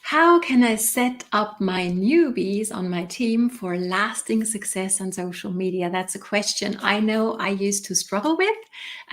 How can I set up my newbies on my team for lasting success on social media? That's a question I know I used to struggle with.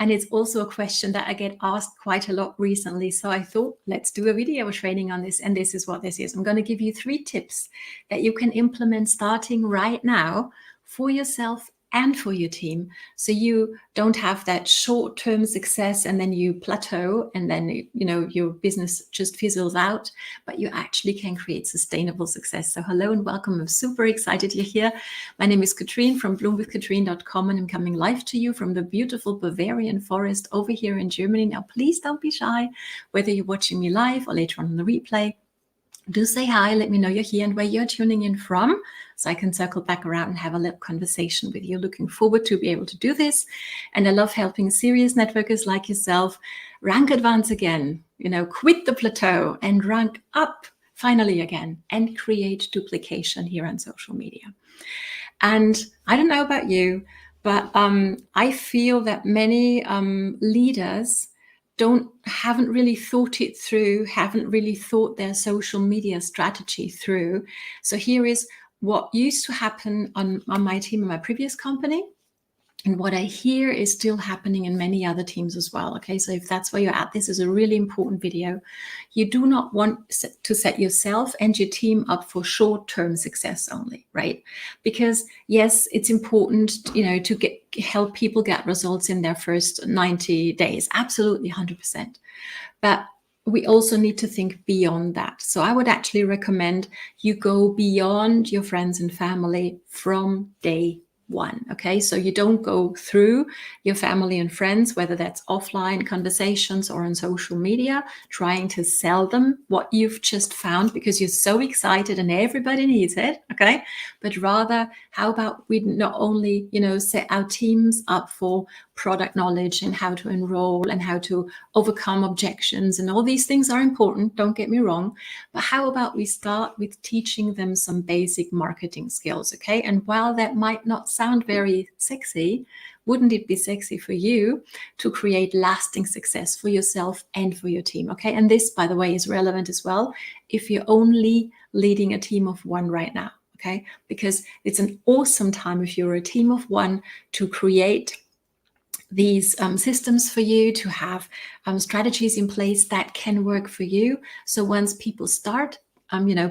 And it's also a question that I get asked quite a lot recently. So I thought, let's do a video training on this. And this is what this is. I'm going to give you 3 tips that you can implement starting right now for yourself and for your team, so you don't have that short-term success and then you plateau and then your business just fizzles out, but you actually can create sustainable success. So hello and welcome. I'm super excited you're here. My name is Katrin from bloomwithkatrin.com, and I'm coming live to you from the beautiful Bavarian forest over here in Germany. Now please don't be shy, whether you're watching me live or later on the replay. Do say hi, let me know you're here and where you're tuning in from, so I can circle back around and have a little conversation with you. Looking forward to be able to do this. And I love helping serious networkers like yourself rank advance again, quit the plateau and rank up finally again and create duplication here on social media. And I don't know about you, but I feel that many leaders haven't really thought it through, haven't really thought their social media strategy through. So here is what used to happen on my team in my previous company, and what I hear is still happening in many other teams as well. Okay, so if that's where you're at, this is a really important video. You do not want to set yourself and your team up for short-term success only, right? Because yes, it's important, to help people get results in their first 90 days. Absolutely, 100%. But we also need to think beyond that. So I would actually recommend you go beyond your friends and family from day one. Okay, so you don't go through your family and friends, whether that's offline conversations or on social media, trying to sell them what you've just found because you're so excited and everybody needs it. Okay, but rather, how about we not only set our teams up for product knowledge and how to enroll and how to overcome objections, and all these things are important, don't get me wrong, but how about we start with teaching them some basic marketing skills? Okay, and while that might not sound very sexy, wouldn't it be sexy for you to create lasting success for yourself and for your team? Okay, and this, by the way, is relevant as well if you're only leading a team of 1 right now. Okay, because it's an awesome time if you're a team of 1 to create these systems for you, to have strategies in place that can work for you. So once people start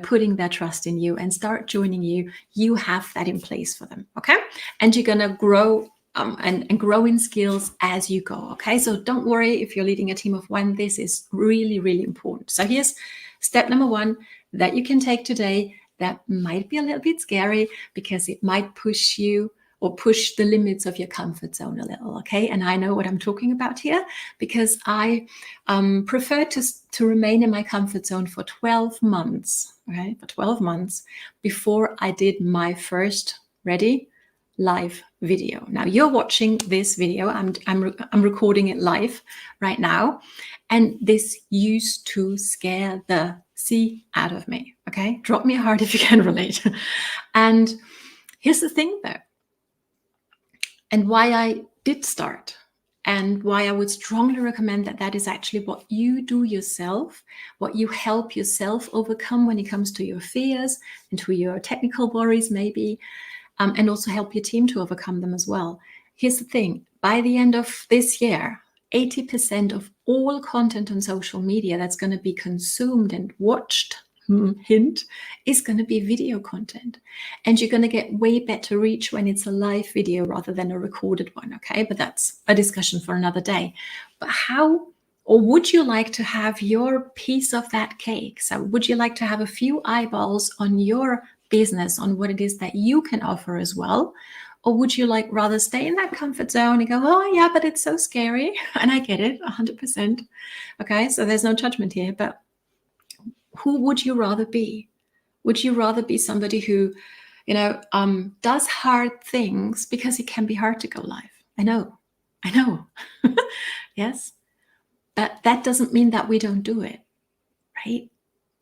putting their trust in you and start joining you, you have that in place for them. Okay, and you're gonna grow and grow in skills as you go. Okay, so don't worry if you're leading a team of 1. This is really, really important. So here's step number 1 that you can take today. That might be a little bit scary because it might push you or push the limits of your comfort zone a little, okay? And I know what I'm talking about here because I prefer to remain in my comfort zone for 12 months, okay? For 12 months before I did my first, ready, live video. Now you're watching this video, I'm recording it live right now, and this used to scare the C out of me, okay? Drop me a heart if you can relate. And here's the thing though, and why I did start, and why I would strongly recommend that is actually what you do yourself, what you help yourself overcome when it comes to your fears and to your technical worries maybe, and also help your team to overcome them as well. Here's the thing, by the end of this year, 80% of all content on social media that's going to be consumed and watched, hint, is going to be video content, and you're going to get way better reach when it's a live video rather than a recorded one. Okay, but that's a discussion for another day. But how, or would you like to have your piece of that cake? So would you like to have a few eyeballs on your business, on what it is that you can offer as well? Or would you like rather stay in that comfort zone and go, oh yeah, but it's so scary? And I get it 100%. Okay, so there's no judgment here, but who would you rather be? Would you rather be somebody who, does hard things because it can be hard to go live? I know. Yes, but that doesn't mean that we don't do it, right?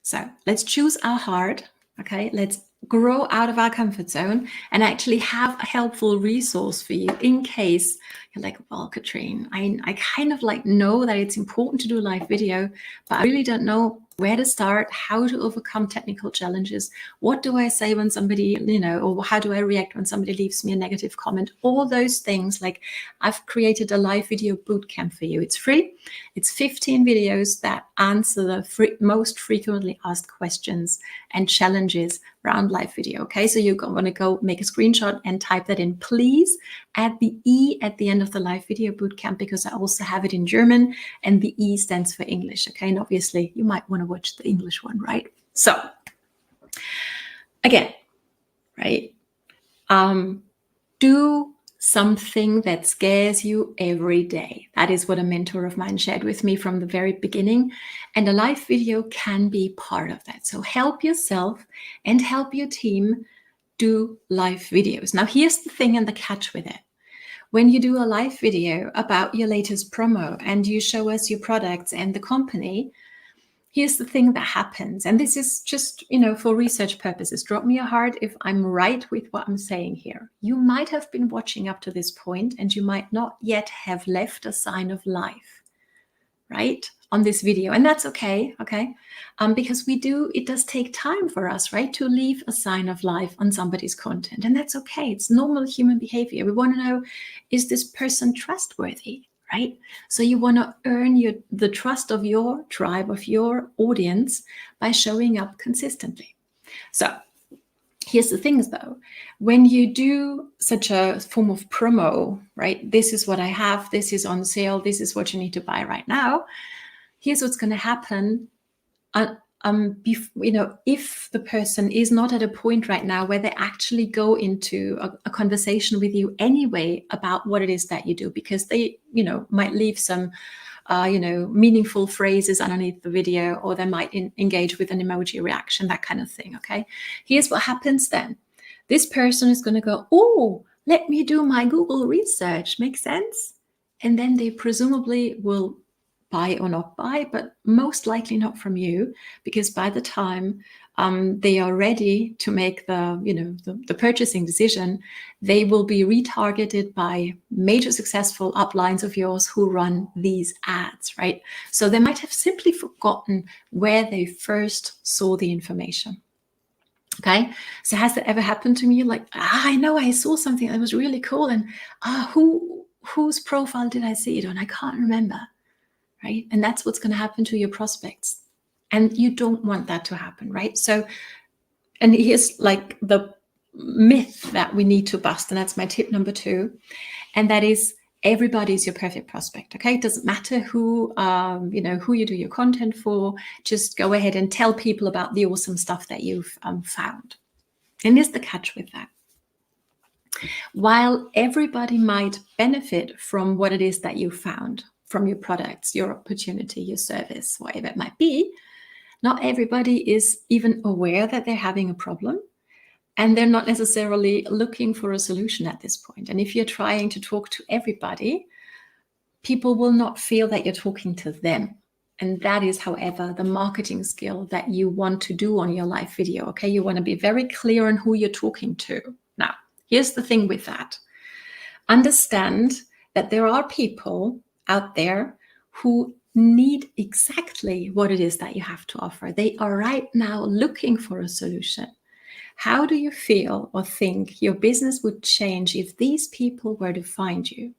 So let's choose our hard. Okay, let's grow out of our comfort zone and actually have a helpful resource for you in case you're like, well, Katrin, I kind of know that it's important to do a live video, but I really don't know where to start, how to overcome technical challenges, what do I say when somebody, or how do I react when somebody leaves me a negative comment, all those things. Like, I've created a live video bootcamp for you. It's free. It's 15 videos that answer the most frequently asked questions and challenges around live video. Okay, so you're going to go make a screenshot and type that in. Please add the E at the end of the live video bootcamp, because I also have it in German, and the E stands for English. Okay, and obviously you might want to watch the English one, right? So again, right, do something that scares you every day. That is what a mentor of mine shared with me from the very beginning. And a live video can be part of that. So help yourself and help your team do live videos. Now, here's the thing and the catch with it. When you do a live video about your latest promo and you show us your products and the company, here's the thing that happens. And this is just, for research purposes. Drop me a heart if I'm right with what I'm saying here. You might have been watching up to this point and you might not yet have left a sign of life, right, on this video. And that's okay, because it does take time for us, right, to leave a sign of life on somebody's content. And that's okay. It's normal human behavior. We want to know, is this person trustworthy, right? So you want to earn the trust of your tribe, of your audience, by showing up consistently. So here's the things though, when you do such a form of promo, right, this is what I have, this is on sale, this is what you need to buy right now, here's what's going to happen. If the person is not at a point right now where they actually go into a conversation with you anyway about what it is that you do, because they, might leave some, meaningful phrases underneath the video, or they might engage with an emoji reaction, that kind of thing. Okay, here's what happens then. This person is going to go, oh, let me do my Google research. Makes sense? And then they presumably will buy or not buy, but most likely not from you, because by the time they are ready to make the purchasing decision, they will be retargeted by major successful uplines of yours who run these ads, right? So they might have simply forgotten where they first saw the information. Okay, so has that ever happened to me? Like, I know I saw something that was really cool, and whose profile did I see it on? I can't remember. Right? And that's what's going to happen to your prospects. And you don't want that to happen, right? So, and here's like the myth that we need to bust. And that's my tip number 2. And that is, everybody is your perfect prospect. Okay. It doesn't matter who you do your content for. Just go ahead and tell people about the awesome stuff that you've found. And here's the catch with that. While everybody might benefit from what it is that you found, from your products, your opportunity, your service, whatever it might be, not everybody is even aware that they're having a problem, and they're not necessarily looking for a solution at this point. And if you're trying to talk to everybody, people will not feel that you're talking to them. And that is, however, the marketing skill that you want to do on your live video. Okay, you want to be very clear on who you're talking to. Now, here's the thing with that. Understand that there are people out there who need exactly what it is that you have to offer. They are right now looking for a solution. How do you feel or think your business would change if these people were to find you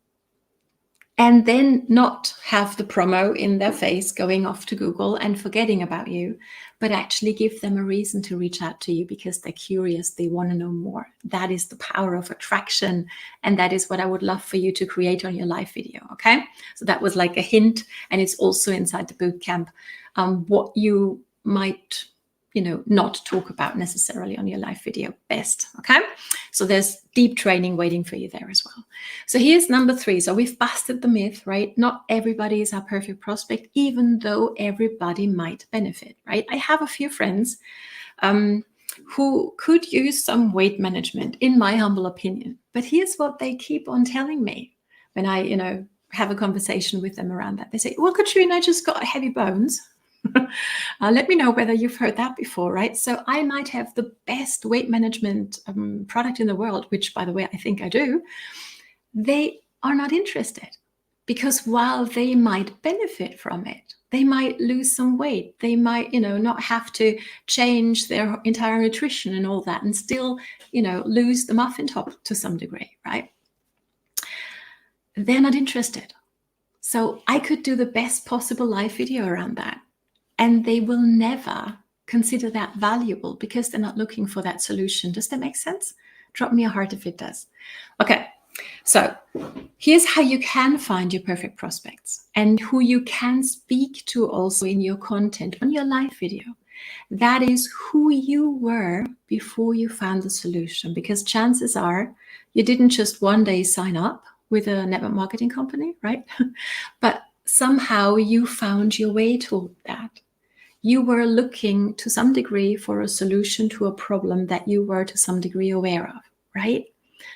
and then not have the promo in their face going off to Google and forgetting about you, but actually give them a reason to reach out to you because they're curious, they want to know more? That is the power of attraction. And that is what I would love for you to create on your live video. Okay. So that was like a hint. And it's also inside the bootcamp, what you might, not talk about necessarily on your live video best. Okay. So there's deep training waiting for you there as well. So here's number 3. So we've busted the myth, right? Not everybody is our perfect prospect, even though everybody might benefit, right? I have a few friends who could use some weight management, in my humble opinion. But here's what they keep on telling me when I, have a conversation with them around that. They say, well, Katrin, I just got heavy bones. Let me know whether you've heard that before, right? So I might have the best weight management product in the world, which, by the way, I think I do. They are not interested, because while they might benefit from it, They might lose some weight. They might, not have to change their entire nutrition and all that and still, lose the muffin top to some degree, right? They're not interested. So I could do the best possible live video around that. And they will never consider that valuable because they're not looking for that solution. Does that make sense? Drop me a heart if it does. Okay. So here's how you can find your perfect prospects and who you can speak to also in your content on your live video. That is who you were before you found the solution, because chances are you didn't just one day sign up with a network marketing company, right? But somehow you found your way to that. You were looking to some degree for a solution to a problem that you were to some degree aware of, right?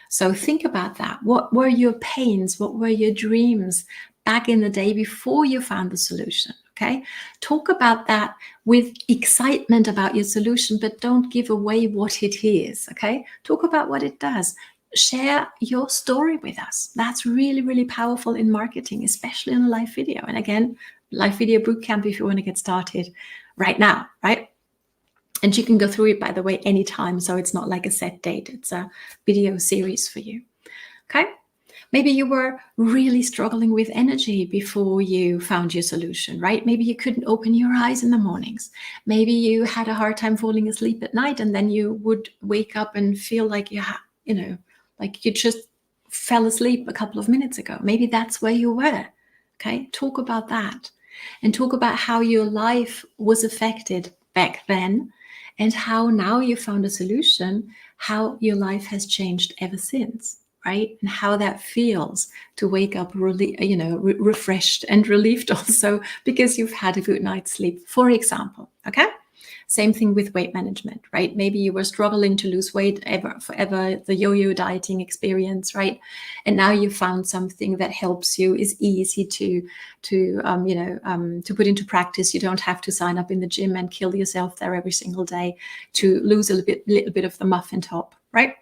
So think about that. What were your pains? What were your dreams back in the day before you found the solution? Okay. Talk about that with excitement about your solution, but don't give away what it is. Okay. Talk about what it does. Share your story with us. That's really, really powerful in marketing, especially in a live video. And again, live video bootcamp if you want to get started right now, right? And you can go through it, by the way, anytime. So it's not like a set date. It's a video series for you. Okay. Maybe you were really struggling with energy before you found your solution, right? Maybe you couldn't open your eyes in the mornings. Maybe you had a hard time falling asleep at night, and then you would wake up and feel like like you just fell asleep a couple of minutes ago. Maybe that's where you were. Okay. Talk about that and talk about how your life was affected back then and how now you found a solution, how your life has changed ever since, right? And how that feels to wake up refreshed and relieved also because you've had a good night's sleep, for example, okay? Same thing with weight management, right? Maybe you were struggling to lose weight forever, the yo-yo dieting experience, right? And now you found something that helps you, is easy to put into practice. You don't have to sign up in the gym and kill yourself there every single day to lose a little bit of the muffin top, right?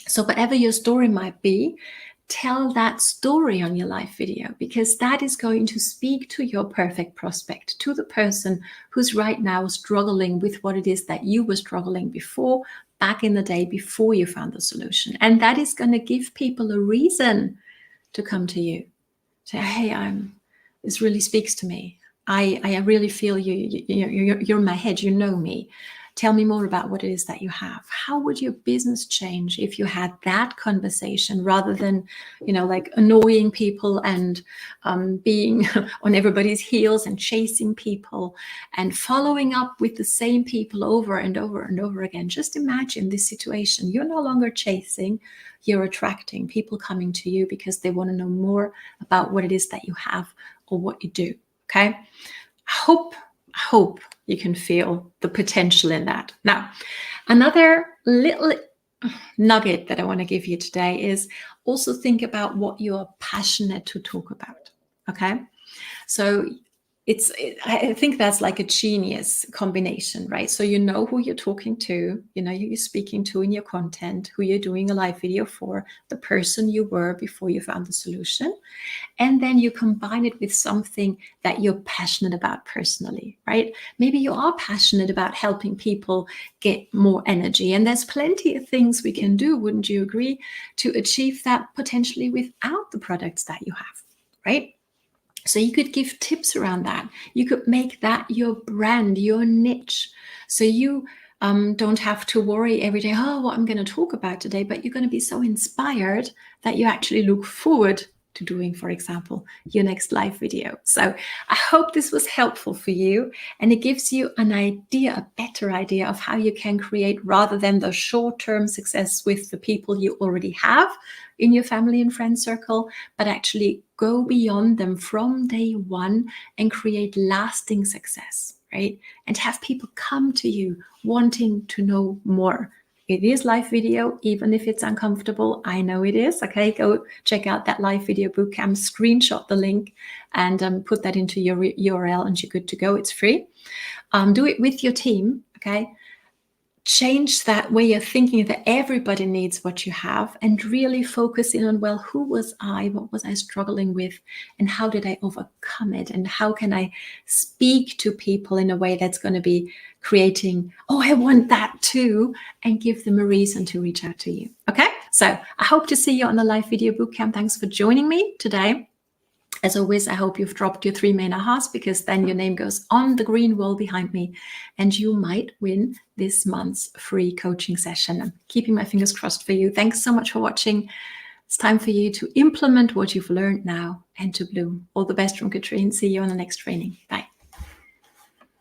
So whatever your story might be, tell that story on your live video, because that is going to speak to your perfect prospect, to the person who's right now struggling with what it is that you were struggling before, back in the day before you found the solution. And that is going to give people a reason to come to you. Say, hey, this really speaks to me. I really feel you're in my head, you know me. Tell me more about what it is that you have. How would your business change if you had that conversation rather than, like annoying people and being on everybody's heels and chasing people and following up with the same people over and over and over again? Just imagine this situation. You're no longer chasing, you're attracting people coming to you because they want to know more about what it is that you have or what you do. Okay. I hope you can feel the potential in that. Now, another little nugget that I want to give you today is also think about what you're passionate to talk about. Okay. So I think that's like a genius combination, right? So you know who you're talking to, who you're speaking to in your content, who you're doing a live video for, the person you were before you found the solution. And then you combine it with something that you're passionate about personally, right? Maybe you are passionate about helping people get more energy. And there's plenty of things we can do, wouldn't you agree, to achieve that potentially without the products that you have, right? So you could give tips around that. You could make that your brand, your niche. So you don't have to worry every day, what I'm going to talk about today, but you're going to be so inspired that you actually look forward to doing, for example, your next live video. So I hope this was helpful for you, and it gives you an idea, a better idea of how you can create, rather than the short-term success with the people you already have in your family and friend circle, but actually go beyond them from day one and create lasting success, right? And have people come to you wanting to know more. It is live video, even if it's uncomfortable. I know it is. Okay, go check out that live video bootcamp, screenshot the link and put that into your URL and you're good to go. It's free. Do it with your team, okay? change that way of thinking that everybody needs what you have, and really focus in on, well, who was I? What was I struggling with? And how did I overcome it? And how can I speak to people in a way that's going to be creating, oh, I want that too, and give them a reason to reach out to you. Okay, so I hope to see you on the live video bootcamp. Thanks for joining me today. As always, I hope you've dropped your 3 main ahas, because then your name goes on the green wall behind me and you might win this month's free coaching session. I'm keeping my fingers crossed for you. Thanks so much for watching. It's time for you to implement what you've learned now and to bloom. All the best from Katrin. See you on the next training. Bye.